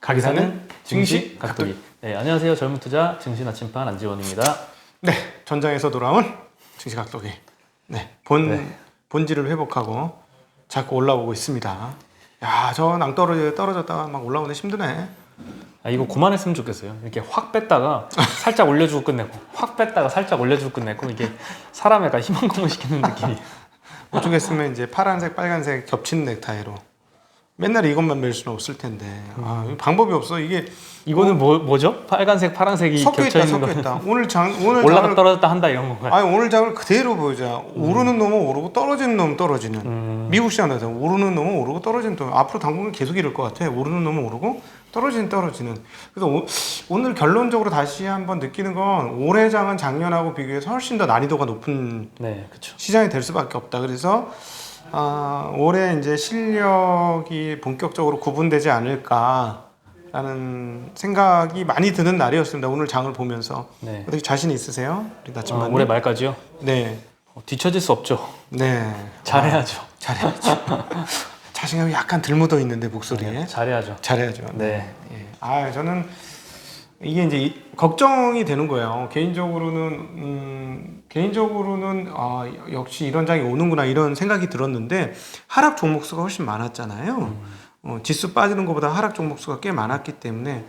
가기사는 증시 각도기. 네, 안녕하세요. 젊은 투자 증시 나침반 안지원입니다. 네, 전장에서 돌아온 증시 각도기. 네, 본질을 회복하고 자꾸 올라오고 있습니다. 야, 저 낭떠러지에 떨어졌다가 막 올라오는데 힘드네. 아, 이거 그만했으면 좋겠어요. 이렇게 확 뺐다가 살짝 올려주고 끝내고, 확 뺐다가 살짝 올려주고 끝내고, 이게 사람의 약간 희망고문 시키는 느낌이. 어쩌겠으면 이제 파란색, 빨간색 겹친 넥타이로 맨날 이것만 멜 수는 없을 텐데. 아, 방법이 없어. 이게 이거는 뭐죠? 빨간색, 파란색이 섞여 겹쳐 있다, 있는 섞여 거는 있다. 오늘 올라가 장을 떨어졌다 한다 이런 건가요? 아니 오늘 장을 그대로 보자. 오르는 놈은 오르고 떨어지는 놈은 떨어지는. 미국 시장에서 오르는 놈은 오르고 떨어지는 놈. 앞으로 당분간 계속 이럴 것 같아. 오르는 놈은 오르고 떨어지는. 그래서 오늘 결론적으로 다시 한번 느끼는 건 올해 장은 작년하고 비교해서 훨씬 더 난이도가 높은 네, 그렇죠. 시장이 될 수밖에 없다. 그래서 올해 이제 실력이 본격적으로 구분되지 않을까라는 생각이 많이 드는 날이었습니다. 오늘 장을 보면서. 네. 어떻게 자신 있으세요? 우리 나침반님? 올해 말까지요? 네. 뒤처질 수 없죠. 네. 잘해야죠. 잘해야죠. 자신감이 약간 들 묻어 있는데 목소리에. 네, 잘해야죠. 잘해야죠. 네. 예. 저는 이게 이제 걱정이 되는 거예요. 개인적으로는 역시 이런 장이 오는구나 이런 생각이 들었는데 하락 종목 수가 훨씬 많았잖아요. 지수 빠지는 것보다 하락 종목 수가 꽤 많았기 때문에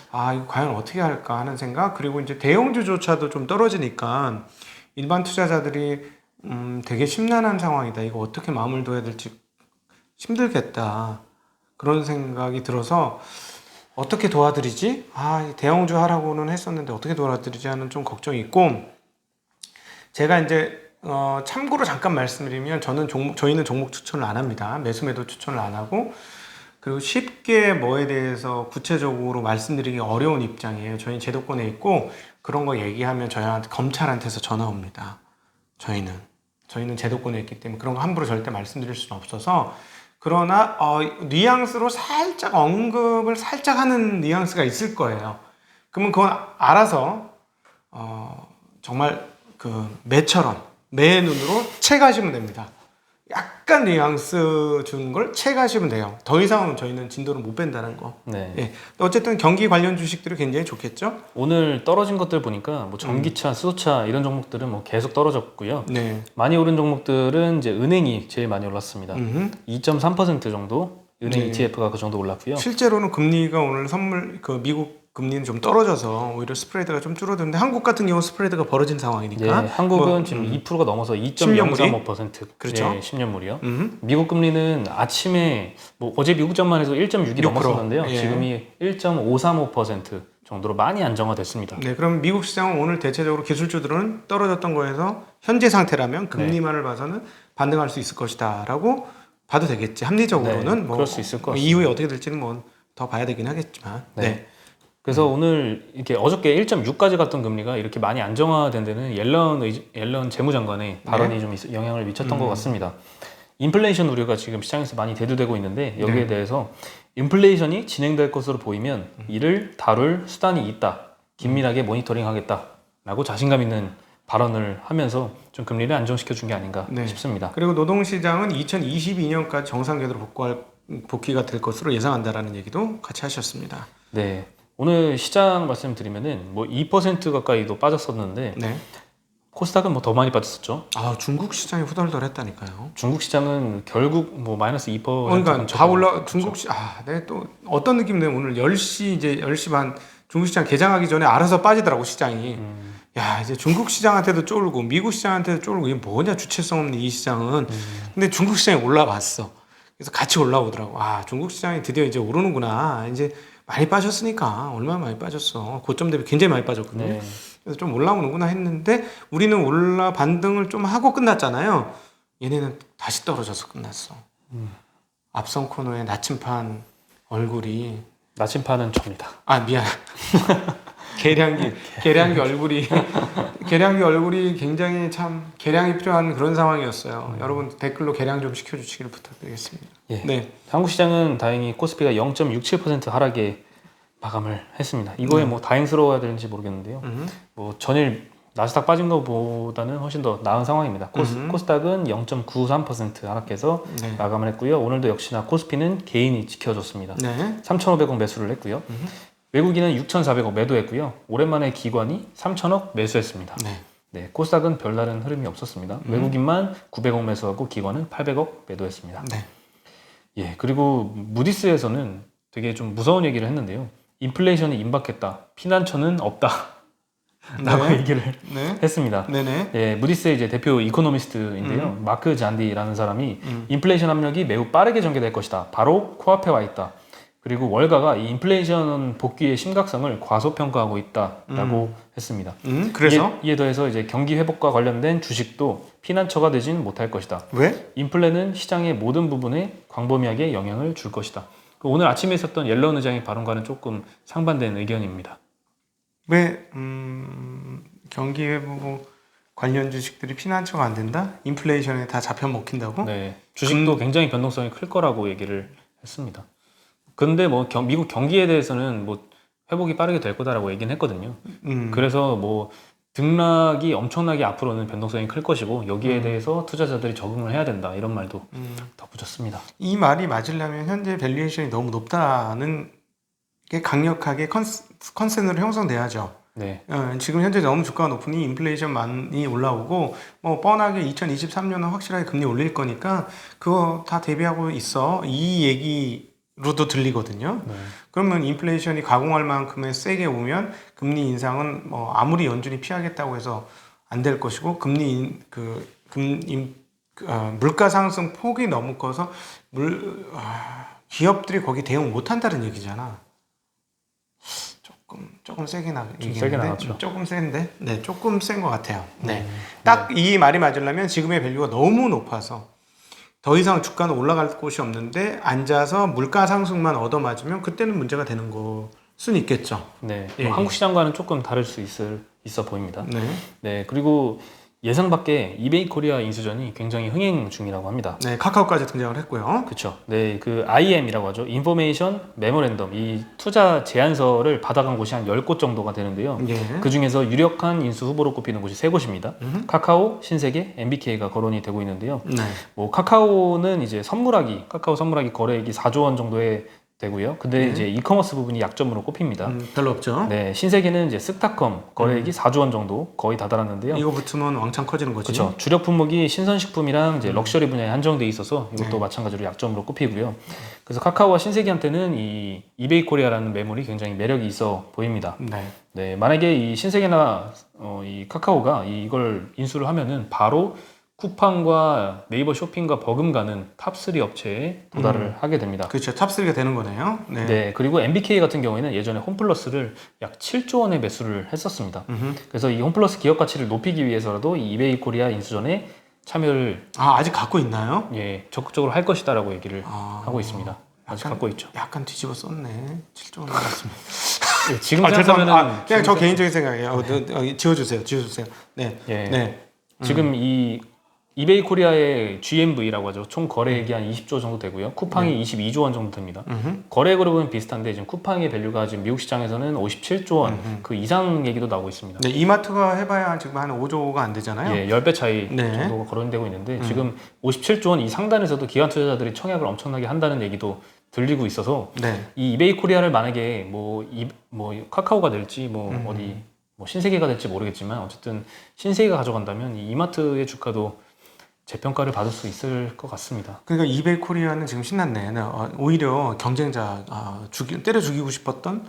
이거 과연 어떻게 할까 하는 생각. 그리고 이제 대형주조차도 좀 떨어지니까 일반 투자자들이 되게 심란한 상황이다. 이거 어떻게 마음을 둬야 될지 힘들겠다. 그런 생각이 들어서 어떻게 도와드리지? 대형주 하라고는 했었는데 어떻게 도와드리지 하는 좀 걱정이 있고, 제가 이제 참고로 잠깐 말씀드리면 저희는 종목 추천을 안 합니다. 매수 추천을 안 하고, 그리고 쉽게 뭐에 대해서 구체적으로 말씀드리기 어려운 입장이에요. 저희는 제도권에 있고 그런 거 얘기하면 저희한테 검찰한테서 전화 옵니다. 저희는 제도권에 있기 때문에 그런 거 함부로 절대 말씀드릴 수는 없어서. 그러나 뉘앙스로 살짝 언급을 살짝 하는 뉘앙스가 있을 거예요. 그러면 그건 알아서 정말 그 매처럼 매 눈으로 채가시면 됩니다. 약간 뉘앙스 주는 걸 채가시면 돼요. 더 이상은 저희는 진도를 못 뺀다는 거. 네. 예. 어쨌든 경기 관련 주식들이 굉장히 좋겠죠. 오늘 떨어진 것들 보니까 뭐 전기차, 수소차 이런 종목들은 뭐 계속 떨어졌고요. 네. 많이 오른 종목들은 이제 은행이 제일 많이 올랐습니다. 2.3% 정도 은행 네. ETF가 그 정도 올랐고요. 실제로는 금리가 오늘 미국 금리는 좀 떨어져서 오히려 스프레드가 좀 줄어드는데 한국 같은 경우 스프레드가 벌어진 상황이니까. 네, 한국은 지금 2%가 넘어서 2.035%. 그렇죠. 네, 10년물이요. 미국 금리는 아침에 뭐 어제 미국장만 해도 1.6이 넘었었는데요. 예. 지금이 1.535% 정도로 많이 안정화됐습니다. 네, 그럼 미국 시장은 오늘 대체적으로 기술주들은 떨어졌던 거에서 현재 상태라면 금리만을 봐서는 반등할 수 있을 것이다라고 봐도 되겠지. 합리적으로는 네, 그럴 수 있을 것 같습니다. 이후에 어떻게 될지는 뭐 더 봐야 되긴 하겠지만. 네. 그래서 오늘 이렇게 어저께 1.6까지 갔던 금리가 이렇게 많이 안정화된 데는 옐런 재무장관의 발언이 좀 영향을 미쳤던 것 같습니다. 인플레이션 우려가 지금 시장에서 많이 대두되고 있는데 여기에 대해서 인플레이션이 진행될 것으로 보이면 이를 다룰 수단이 있다. 긴밀하게 모니터링하겠다라고 자신감 있는 발언을 하면서 좀 금리를 안정시켜 준 게 아닌가 싶습니다. 그리고 노동시장은 2022년까지 정상 궤도로 복귀가 될 것으로 예상한다라는 얘기도 같이 하셨습니다. 네. 오늘 시장 말씀드리면은 뭐 2% 가까이도 빠졌었는데 네. 코스닥은 뭐 더 많이 빠졌었죠. 중국 시장이 후덜덜했다니까요. 중국 시장은 결국 뭐 마이너스 2%. 그러니까 다 올라 중국 네, 또 어떤 느낌인데 오늘 10시 반 중국 시장 개장하기 전에 알아서 빠지더라고 시장이. 야, 이제 중국 시장한테도 쫄고 미국 시장한테도 쫄고 이게 뭐냐 주체성 없는 이 시장은. 근데 중국 시장이 올라왔어. 그래서 같이 올라오더라고. 중국 시장이 드디어 이제 오르는구나. 이제 많이 빠졌으니까 얼마나 많이 빠졌어. 고점 대비 굉장히 많이 빠졌거든요. 네. 그래서 좀 올라오는구나 했는데 우리는 반등을 좀 하고 끝났잖아요. 얘네는 다시 떨어져서 끝났어. 앞선 코너에 나침판 얼굴이. 나침판은 접니다. 미안. 계량기 얼굴이 굉장히 참 계량이 필요한 그런 상황이었어요. 여러분 댓글로 계량 좀 시켜주시기를 부탁드리겠습니다. 예. 네. 한국 시장은 다행히 코스피가 0.67% 하락에 마감을 했습니다. 이거에 뭐 다행스러워야 되는지 모르겠는데요. 뭐 전일 나스닥 빠진 것보다는 훨씬 더 나은 상황입니다. 코스닥은 0.93% 하락해서 네. 마감을 했고요. 오늘도 역시나 코스피는 개인이 지켜줬습니다. 네. 3,500억 매수를 했고요. 외국인은 6,400억 매도했고요. 오랜만에 기관이 3,000억 매수했습니다. 네. 네, 코스닥은 별다른 흐름이 없었습니다. 외국인만 900억 매수하고 기관은 800억 매도했습니다. 네. 예, 그리고 무디스에서는 되게 좀 무서운 얘기를 했는데요. 인플레이션이 임박했다. 피난처는 없다. 라고 네. 얘기를 네. 했습니다. 네네. 예, 무디스의 이제 대표 이코노미스트인데요. 마크 잔디라는 사람이 인플레이션 압력이 매우 빠르게 전개될 것이다. 바로 코앞에 와 있다. 그리고 월가가 이 인플레이션 복귀의 심각성을 과소평가하고 있다라고 했습니다. 그래서 이에 더해서 이제 경기 회복과 관련된 주식도 피난처가 되진 못할 것이다. 왜? 인플레는 시장의 모든 부분에 광범위하게 영향을 줄 것이다. 오늘 아침에 있었던 옐런 의장의 발언과는 조금 상반된 의견입니다. 왜 경기 회복 관련 주식들이 피난처가 안 된다? 인플레이션에 다 잡혀 먹힌다고? 네, 주식도 굉장히 변동성이 클 거라고 얘기를 했습니다. 근데 뭐 미국 경기에 대해서는 뭐 회복이 빠르게 될 거다라고 얘기는 했거든요. 그래서 뭐 등락이 엄청나게 앞으로는 변동성이 클 것이고 여기에 대해서 투자자들이 적응을 해야 된다 이런 말도 덧붙였습니다. 이 말이 맞으려면 현재 밸류에이션이 너무 높다는 게 강력하게 컨센으로 형성돼야죠. 네, 지금 현재 너무 주가가 높으니 인플레이션 많이 올라오고 뭐 뻔하게 2023년은 확실하게 금리 올릴 거니까 그거 다 대비하고 있어. 이 얘기로도 들리거든요. 네. 그러면 인플레이션이 가공할 만큼의 세게 오면 금리 인상은 뭐 아무리 연준이 피하겠다고 해서 안 될 것이고 물가 상승 폭이 너무 커서 기업들이 거기 대응 못 한다는 얘기잖아. 조금 세게 세게 나갔죠. 조금 센데, 네, 조금 센 것 같아요. 네, 딱 이 말이 맞으려면 지금의 밸류가 너무 높아서 더 이상 주가는 올라갈 곳이 없는데 앉아서 물가 상승만 얻어맞으면 그때는 문제가 되는 걸 수는 있겠죠. 네, 예. 한국 시장과는 조금 다를 수 있어 보입니다. 네, 네, 그리고 예상 밖의 이베이 코리아 인수전이 굉장히 흥행 중이라고 합니다. 네, 카카오까지 등장을 했고요. 그렇죠. 네, 그 IM이라고 하죠. 인포메이션 메모랜덤. 이 투자 제안서를 받아간 곳이 한 10곳 정도가 되는데요. 예. 그 중에서 유력한 인수 후보로 꼽히는 곳이 3곳입니다. 카카오, 신세계, MBK가 거론이 되고 있는데요. 네. 뭐 카카오는 이제 카카오 선물하기 거래액이 4조 원 정도에 되고요. 근데 이제 이커머스 부분이 약점으로 꼽힙니다. 별로 없죠. 네, 신세계는 이제 쓱닷컴 거래액이 4조 원 정도 거의 다다랐는데요. 이거 붙으면 왕창 커지는 거지. 그렇죠. 주력 품목이 신선식품이랑 이제 럭셔리 분야에 한정돼 있어서 이것도 마찬가지로 약점으로 꼽히고요. 그래서 카카오와 신세계한테는 이 이베이 코리아라는 매물이 굉장히 매력이 있어 보입니다. 네. 네, 만약에 이 신세계나 이 카카오가 이걸 인수를 하면은 바로 쿠팡과 네이버 쇼핑과 버금가는 탑3 업체에 도달을 하게 됩니다. 그렇죠. 탑3가 되는 거네요. 네. 네, 그리고 MBK 같은 경우에는 예전에 홈플러스를 약 7조 원에 매수를 했었습니다. 그래서 이 홈플러스 기업 가치를 높이기 위해서라도 이 이베이 코리아 인수전에 참여를 아직 갖고 있나요? 예, 적극적으로 할 것이다라고 얘기를 하고 있습니다. 아직 갖고 있죠. 약간 뒤집어 썼네. 7조 원 나갔으면. 예, 지금 죄송합니다. 생각하면은 그냥 저 개인적인 생각이에요. 지워주세요. 네. 예, 네. 지금 이 이베이 코리아의 GMV라고 하죠. 총 거래액이 한 20조 정도 되고요. 쿠팡이 22조 원 정도 됩니다. 거래액으로 보면 비슷한데 지금 쿠팡의 밸류가 지금 미국 시장에서는 57조 원 그 이상 얘기도 나오고 있습니다. 네, 이마트가 해봐야 지금 한 5조가 안 되잖아요. 예, 10배 차이 네. 정도가 거론되고 있는데 지금 57조 원 이 상단에서도 기관 투자자들이 청약을 엄청나게 한다는 얘기도 들리고 있어서 네. 이 이베이 코리아를 만약에 뭐 카카오가 될지 어디 신세계가 될지 모르겠지만 어쨌든 신세계가 가져간다면 이 이마트의 주가도 재평가를 받을 수 있을 것 같습니다. 그러니까 이베이 코리아는 지금 신났네. 오히려 경쟁자 때려 죽이고 싶었던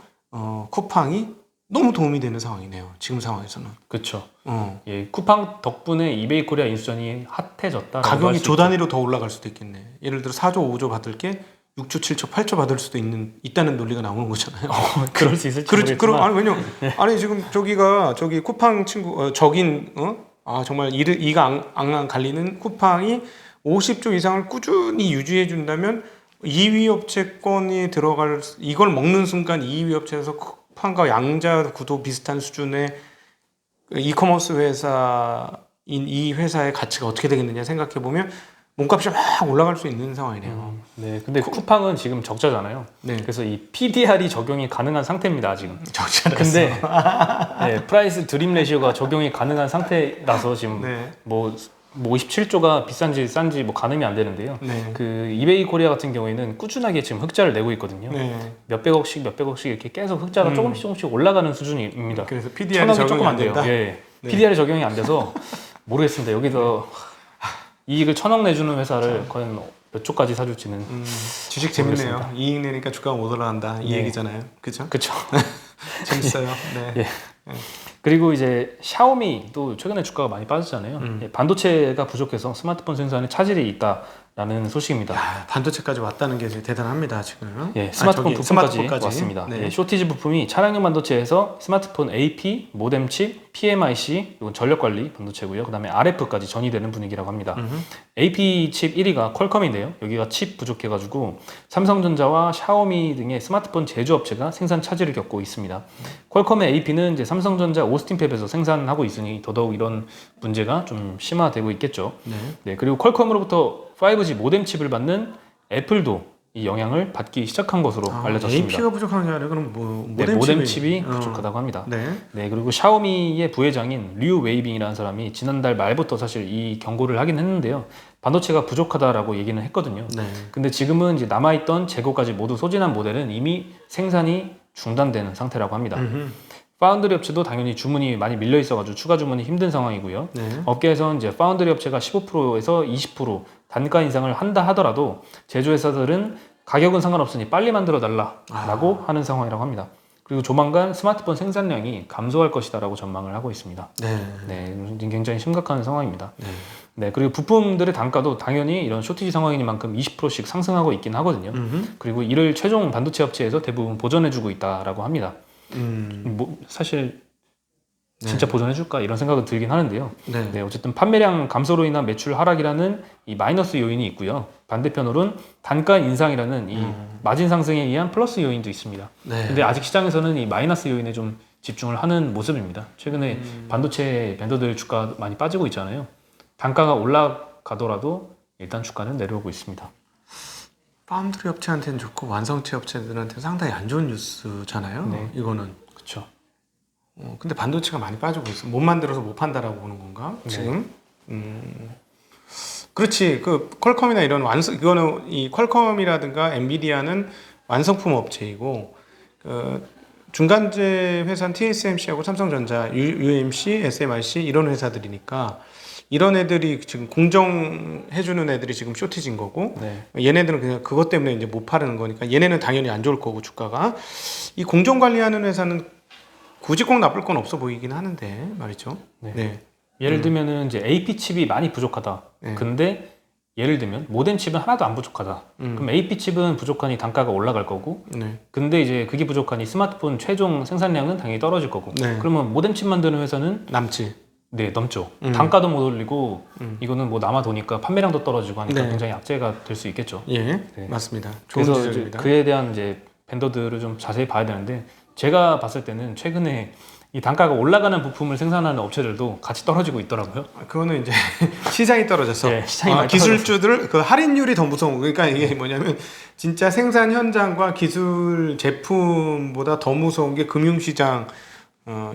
쿠팡이 너무 도움이 되는 상황이네요. 지금 상황에서는. 그렇죠. 예, 쿠팡 덕분에 이베이 코리아 인수전이 핫해졌다. 가격이 조 단위로 더 올라갈 수도 있겠네. 예를 들어 4조, 5조 받을 게 6조, 7조, 8조 받을 수도 있다는 논리가 나오는 거잖아요. 그럴 수 있을지 그렇지. 모르겠지만 왜냐면 아니 지금 저기 쿠팡 친구 정말 이가 앙앙 갈리는 쿠팡이 50조 이상을 꾸준히 유지해 준다면 2위 업체권이 이걸 먹는 순간 2위 업체에서 쿠팡과 양자 구도 비슷한 수준의 이커머스 회사인 이 회사의 가치가 어떻게 되겠느냐 생각해 보면 몸값이 막 올라갈 수 있는 상황이네요. 네, 근데 쿠팡은 지금 적자잖아요. 네. 그래서 이 PDR이 적용이 가능한 상태입니다, 지금. 적자라서. 근데 네, 프라이스 드림 레시오가 적용이 가능한 상태라서 지금 네. 뭐 57조가 비싼지 싼지 뭐 가늠이 안 되는데요. 네. 그 이베이 코리아 같은 경우에는 꾸준하게 지금 흑자를 내고 있거든요. 네. 몇백억씩 이렇게 계속 흑자가 조금씩 올라가는 수준입니다. 그래서 PDR이 천억이 적용이 조금 안 안 돼요. 된다. 예. 네. PDR이 적용이 안 돼서 모르겠습니다. 여기서 이익을 1,000억 내주는 회사를 과연 몇 조까지 사줄지는 주식 재밌네요. 모르겠습니다. 이익 내니까 주가가 못 올라간다 이 네. 얘기잖아요. 그렇죠? 그렇죠. 재밌어요. 네. 예. 그리고 이제 샤오미도 최근에 주가가 많이 빠졌잖아요. 예, 반도체가 부족해서 스마트폰 생산에 차질이 있다라는 소식입니다. 야, 반도체까지 왔다는 게 이제 대단합니다 지금. 예, 스마트폰 부품까지 스마트폰까지 왔습니다. 네. 예, 쇼티지 부품이 차량용 반도체에서 스마트폰 AP, 모뎀 칩, PMIC, 이건 전력 관리 반도체고요. 그다음에 RF까지 전이되는 분위기라고 합니다. AP 칩 1위가 퀄컴인데요. 여기가 칩 부족해가지고 삼성전자와 샤오미 등의 스마트폰 제조업체가 생산 차질을 겪고 있습니다. 퀄컴의 AP는 이제 삼성전자 오스틴 팹에서 생산하고 있으니 더더욱 이런 문제가 좀 심화되고 있겠죠. 네. 네, 그리고 퀄컴으로부터 5G 모뎀 칩을 받는 애플도 이 영향을 받기 시작한 것으로 알려졌습니다. AP가 부족한 게 아니라 그럼 뭐 네, 모뎀 칩이 부족하다고 합니다. 네. 네, 그리고 샤오미의 부회장인 류 웨이빙이라는 사람이 지난달 말부터 사실 이 경고를 하긴 했는데요. 반도체가 부족하다라고 얘기는 했거든요. 네. 근데 지금은 이제 남아있던 재고까지 모두 소진한 모델은 이미 생산이 중단되는 상태라고 합니다. 파운드리 업체도 당연히 주문이 많이 밀려 있어가지고 추가 주문이 힘든 상황이고요. 네. 업계에서는 이제 파운드리 업체가 15%에서 20% 단가 인상을 한다 하더라도 제조회사들은 가격은 상관없으니 빨리 만들어 달라라고 하는 상황이라고 합니다. 그리고 조만간 스마트폰 생산량이 감소할 것이다라고 전망을 하고 있습니다. 네. 네, 굉장히 심각한 상황입니다. 네. 네, 그리고 부품들의 단가도 당연히 이런 쇼티지 상황이니만큼 20%씩 상승하고 있긴 하거든요. 그리고 이를 최종 반도체 업체에서 대부분 보전해주고 있다라고 합니다. 뭐 사실 진짜 보전해줄까 이런 생각은 들긴 하는데요. 네. 네, 어쨌든 판매량 감소로 인한 매출 하락이라는 이 마이너스 요인이 있고요. 반대편으로는 단가 인상이라는 이 마진 상승에 의한 플러스 요인도 있습니다. 네. 근데 아직 시장에서는 이 마이너스 요인에 좀 집중을 하는 모습입니다. 최근에 반도체 밴더들 주가 많이 빠지고 있잖아요. 단가가 올라가더라도 일단 주가는 내려오고 있습니다. 파운드리 업체한테는 좋고 완성체 업체들한테는 상당히 안 좋은 뉴스잖아요. 네. 이거는. 그렇죠. 근데 반도체가 많이 빠지고 있어. 못 만들어서 못 판다라고 보는 건가? 지금? 그렇지. 그 퀄컴이나 이런 이거는 이 퀄컴이라든가 엔비디아는 완성품 업체이고 그 중간재 회사는 TSMC하고 삼성전자, UMC, SMIC 이런 회사들이니까 이런 애들이 지금 공정해주는 애들이 지금 쇼티진 거고 네. 얘네들은 그냥 그것 때문에 이제 못 파는 거니까 얘네는 당연히 안 좋을 거고 주가가 이 공정 관리하는 회사는 굳이 꼭 나쁠 건 없어 보이긴 하는데 말이죠. 네. 네. 예를 들면은 이제 AP 칩이 많이 부족하다. 네. 근데 예를 들면 모뎀 칩은 하나도 안 부족하다. 그럼 AP 칩은 부족하니 단가가 올라갈 거고. 네. 근데 이제 그게 부족하니 스마트폰 최종 생산량은 당연히 떨어질 거고. 네. 그러면 모뎀 칩 만드는 회사는 남지. 네, 넘죠. 단가도 못 올리고 이거는 뭐 남아 도니까 판매량도 떨어지고 하니까 네. 굉장히 악재가 될 수 있겠죠. 예, 네. 맞습니다. 좋은 그래서 이제 지적입니다. 그에 대한 이제 밴더들을 좀 자세히 봐야 되는데 제가 봤을 때는 최근에 이 단가가 올라가는 부품을 생산하는 업체들도 같이 떨어지고 있더라고요. 그거는 이제 시장이 떨어져서 네, 시장이 많이 기술주들 그 할인율이 더 무서운 그러니까 이게 뭐냐면 진짜 생산 현장과 기술 제품보다 더 무서운 게 금융시장.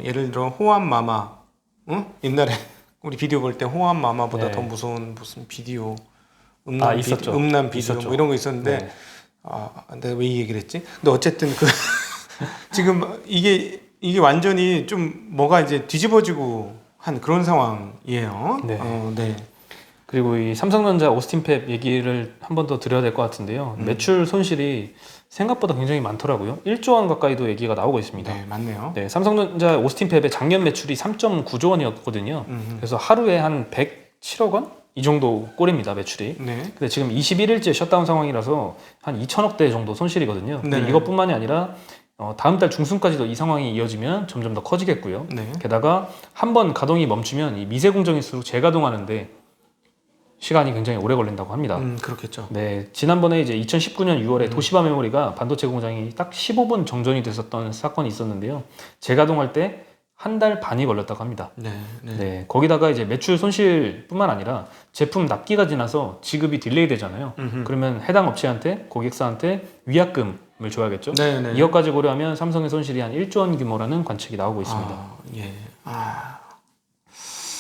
예를 들어 호암마마, 옛날에 우리 비디오 볼 때 호암마마보다 네. 더 무서운 무슨 비디오 있었죠. 음란 비디오 있었죠. 뭐 이런 거 있었는데 네. 내가 왜 이 얘기를 했지? 근데 어쨌든 그 지금 이게 완전히 좀 뭐가 이제 뒤집어지고 한 그런 상황이에요. 네. 네. 그리고 이 삼성전자 오스틴 팹 얘기를 한 번 더 드려야 될 것 같은데요. 매출 손실이 생각보다 굉장히 많더라고요. 1조 원 가까이도 얘기가 나오고 있습니다. 네, 맞네요. 네, 삼성전자 오스틴 팹의 작년 매출이 3.9조 원이었거든요. 그래서 하루에 한 107억 원? 이 정도 꼴입니다, 매출이. 네. 근데 지금 21일째 셧다운 상황이라서 한 2천억대 정도 손실이거든요. 근데 네네. 이것뿐만이 아니라 다음 달 중순까지도 이 상황이 이어지면 점점 더 커지겠고요. 네. 게다가 한 번 가동이 멈추면 이 미세 공정일수록 재가동하는데 시간이 굉장히 오래 걸린다고 합니다. 그렇겠죠. 네, 지난번에 이제 2019년 6월에 도시바 메모리가 반도체 공장이 딱 15분 정전이 됐었던 사건이 있었는데요. 재가동할 때 한 달 반이 걸렸다고 합니다. 네. 네, 거기다가 이제 매출 손실뿐만 아니라 제품 납기가 지나서 지급이 딜레이 되잖아요. 그러면 해당 업체한테 고객사한테 위약금을 줘야겠죠. 네. 이것까지 고려하면 삼성의 손실이 한 1조 원 규모라는 관측이 나오고 있습니다. 예.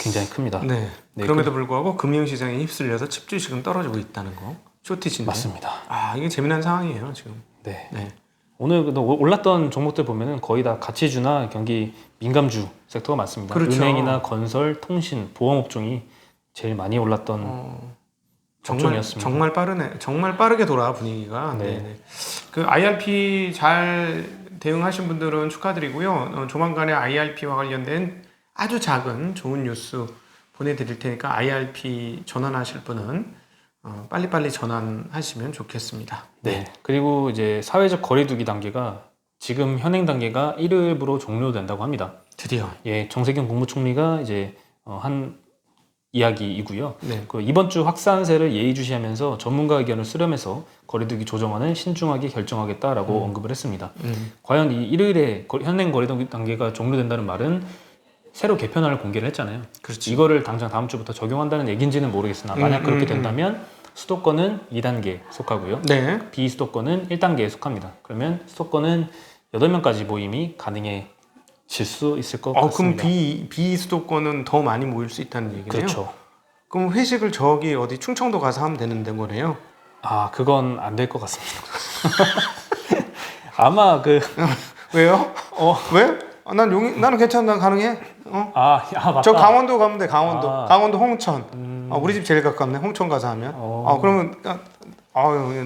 굉장히 큽니다. 네. 네, 그럼에도 불구하고 금융시장에 휩쓸려서 칩 주식은 떨어지고 있다는 거. 쇼티지인데. 맞습니다. 이게 재미난 상황이에요, 지금. 네. 네. 오늘 올랐던 종목들 보면은 거의 다 가치주나 경기 민감주 섹터가 많습니다. 그렇죠. 은행이나 건설, 통신, 보험 업종이 제일 많이 올랐던 업종이었습니다. 정말 빠르네. 정말 빠르게 돌아 분위기가. 네. 네. 그 IRP 잘 대응하신 분들은 축하드리고요. 조만간에 IRP와 관련된 아주 작은 좋은 뉴스 보내드릴 테니까 IRP 전환하실 분은 빨리빨리 전환하시면 좋겠습니다. 네. 그리고 이제 사회적 거리두기 단계가 지금 현행 단계가 1일부로 종료된다고 합니다. 드디어. 예, 정세균 국무총리가 이제 한 이야기이고요. 네. 그 이번 주 확산세를 예의주시하면서 전문가 의견을 수렴해서 거리두기 조정안을 신중하게 결정하겠다라고 언급을 했습니다. 과연 이 일요일에 현행 거리두기 단계가 종료된다는 말은 새로 개편안을 공개를 했잖아요. 그렇지. 이거를 당장 다음 주부터 적용한다는 얘기인지는 모르겠으나 만약 그렇게 된다면 수도권은 2단계에 속하고요. 네. 비수도권은 1단계에 속합니다. 그러면 수도권은 8명까지 모임이 가능해질 수 있을 것 그럼 같습니다. 비수도권은 더 많이 모일 수 있다는 얘기네요. 그렇죠. 그럼 회식을 저기 어디 충청도 가서 하면 되는 거네요. 그건 안 될 것 같습니다. 아마 왜요? 왜? 나는 괜찮아. 난 가능해. 맞다. 저 강원도 가면 돼. 강원도. 아. 강원도 홍천. 우리 집 제일 가깝네. 홍천 가서 하면. 그러면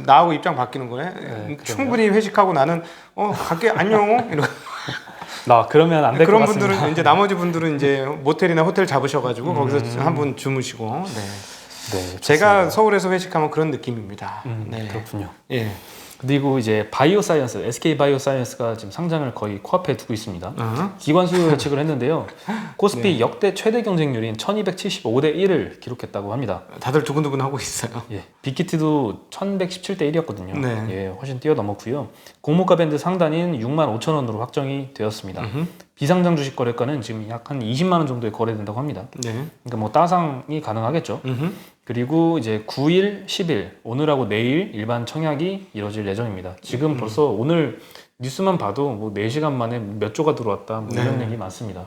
나하고 입장 바뀌는 거네. 네, 충분히 회식하고 나는 갈게 안녕. 이러고. 그러면 안 될 것 그런 같습니다. 분들은 이제 나머지 분들은 이제 모텔이나 호텔 잡으셔가지고 거기서 한 분 주무시고. 네. 네, 제가 서울에서 회식하면 그런 느낌입니다. 네. 그렇군요. 예. 그리고 이제 바이오사이언스, SK 바이오사이언스가 지금 상장을 거의 코앞에 두고 있습니다. 기관 수요 예측을 했는데요. 코스피 역대 최대 경쟁률인 1275대 1을 기록했다고 합니다. 다들 두근두근 하고 있어요. 예, 빅히트도 1117대 1이었거든요. 네. 예, 훨씬 뛰어넘었고요. 공모가 밴드 상단인 65,000원으로 확정이 되었습니다. 비상장 주식 거래가는 지금 약 한 20만 원 정도에 거래된다고 합니다. 네. 그러니까 뭐 따상이 가능하겠죠. 그리고 이제 9일, 10일 오늘하고 내일 일반 청약이 이뤄질 예정입니다. 지금 벌써 오늘 뉴스만 봐도 뭐 4시간 만에 몇 조가 들어왔다 뭐 이런 얘기 많습니다.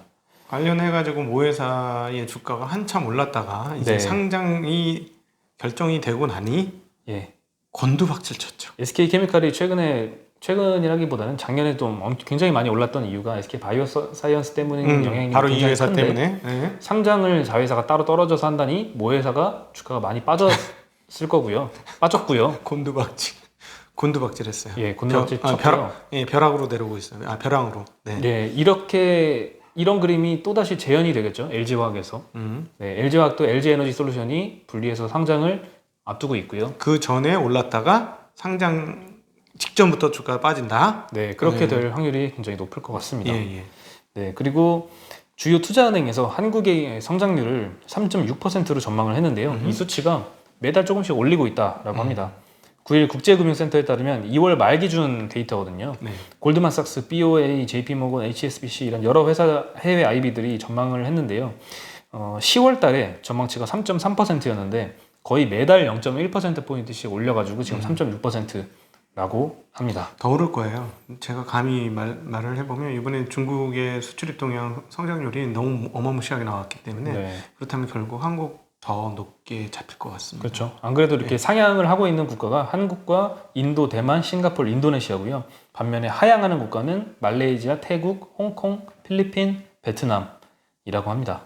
관련해가지고 모회사의 주가가 한참 올랐다가 이제 네. 상장이 결정이 되고 나니 예, 곤두박질 쳤죠. SK케미칼이 최근이라기보다는 작년에 좀 굉장히 많이 올랐던 이유가 SK 바이오사이언스 때문인 영향이 바로 이 굉장히 회사 큰데 때문에. 네. 상장을 자회사가 따로 떨어져서 한다니 모회사가 주가가 많이 빠졌을 거고요. 빠졌고요. 곤두박질했어요. 예, 곤두박질 쳤고요. 벼락으로 내려오고 있어요. 벼랑으로. 네. 네, 이런 그림이 또다시 재현이 되겠죠. LG화학에서. 네, LG화학도 LG에너지솔루션이 분리해서 상장을 앞두고 있고요. 그 전에 올랐다가 상장 직전부터 주가가 빠진다. 네, 그렇게 될 확률이 굉장히 높을 것 같습니다. 예. 네, 그리고 주요 투자은행에서 한국의 성장률을 3.6%로 전망을 했는데요. 이 수치가 매달 조금씩 올리고 있다라고 합니다. 9일 국제금융센터에 따르면 2월 말 기준 데이터거든요. 네. 골드만삭스, BOA, JP모건, HSBC 이런 여러 회사 해외 IB들이 전망을 했는데요. 10월 달에 전망치가 3.3%였는데 거의 매달 0.1%포인트씩 올려가지고 지금 3.6%라고 합니다. 더 오를 거예요. 제가 감히 말을 해보면 이번에 중국의 수출입 동향 성장률이 너무 어마무시하게 나왔기 때문에 네. 그렇다면 결국 한국 더 높게 잡힐 것 같습니다. 그렇죠. 안 그래도 이렇게 상향을 하고 있는 국가가 한국과 인도, 대만, 싱가포르, 인도네시아고요. 반면에 하향하는 국가는 말레이시아, 태국, 홍콩, 필리핀, 베트남이라고 합니다.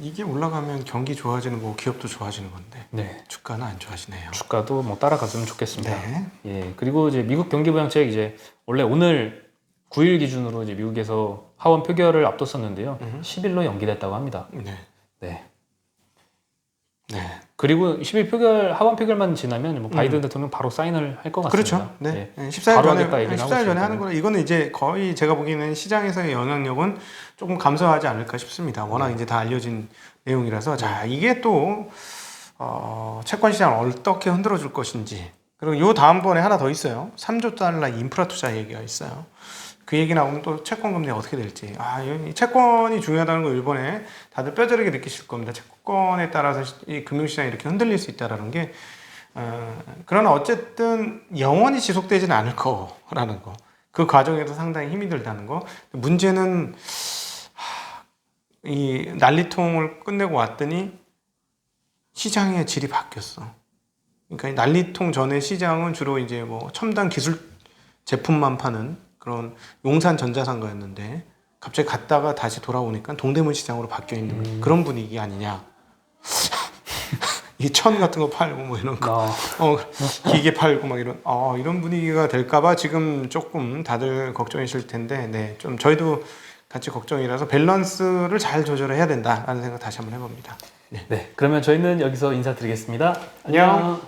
이게 올라가면 경기 좋아지는 거고 기업도 좋아지는 건데 네. 주가는 안 좋아지네요. 주가도 뭐 따라갔으면 좋겠습니다. 네. 예. 그리고 이제 미국 경기 부양책 이제 원래 오늘 9일 기준으로 이제 미국에서 하원 표결을 앞뒀었는데요. 10일로 연기됐다고 합니다. 네. 네. 네. 그리고 10일 하원 표결만 지나면 뭐 바이든 대통령 바로 사인을 할 것 같습니다. 그렇죠. 네. 네. 14일 바로 전에 하겠다 얘기를 하고 14일 전에 있으니까요. 하는 거라 이거는 이제 거의 제가 보기에는 시장에서의 영향력은 조금 감소하지 않을까 싶습니다. 워낙 이제 다 알려진 내용이라서 자 이게 또 채권 시장을 어떻게 흔들어 줄 것인지 그리고 요 다음번에 하나 더 있어요. 3조 달러 인프라 투자 얘기가 있어요. 그 얘기 나오면 또 채권 금리 어떻게 될지. 이 채권이 중요하다는 거 일본에 다들 뼈저리게 느끼실 겁니다. 채권에 따라서 이 금융시장이 이렇게 흔들릴 수 있다라는 게. 그러나 어쨌든 영원히 지속되지는 않을 거라는 거. 그 과정에서 상당히 힘이 들다는 거. 문제는 이 난리통을 끝내고 왔더니 시장의 질이 바뀌었어. 그러니까 이 난리통 전에 시장은 주로 이제 뭐 첨단 기술 제품만 파는 그런 용산 전자상가였는데 갑자기 갔다가 다시 돌아오니까 동대문 시장으로 바뀌어 있는 그런 분위기 아니냐. 이 천 같은 거 팔고 뭐 이런 거, 기계 팔고 막 이런 분위기가 될까봐 지금 조금 다들 걱정이실 텐데, 네, 좀 저희도 같이 걱정이라서 밸런스를 잘 조절해야 된다라는 생각 다시 한번 해봅니다. 네, 그러면 저희는 여기서 인사드리겠습니다. 안녕.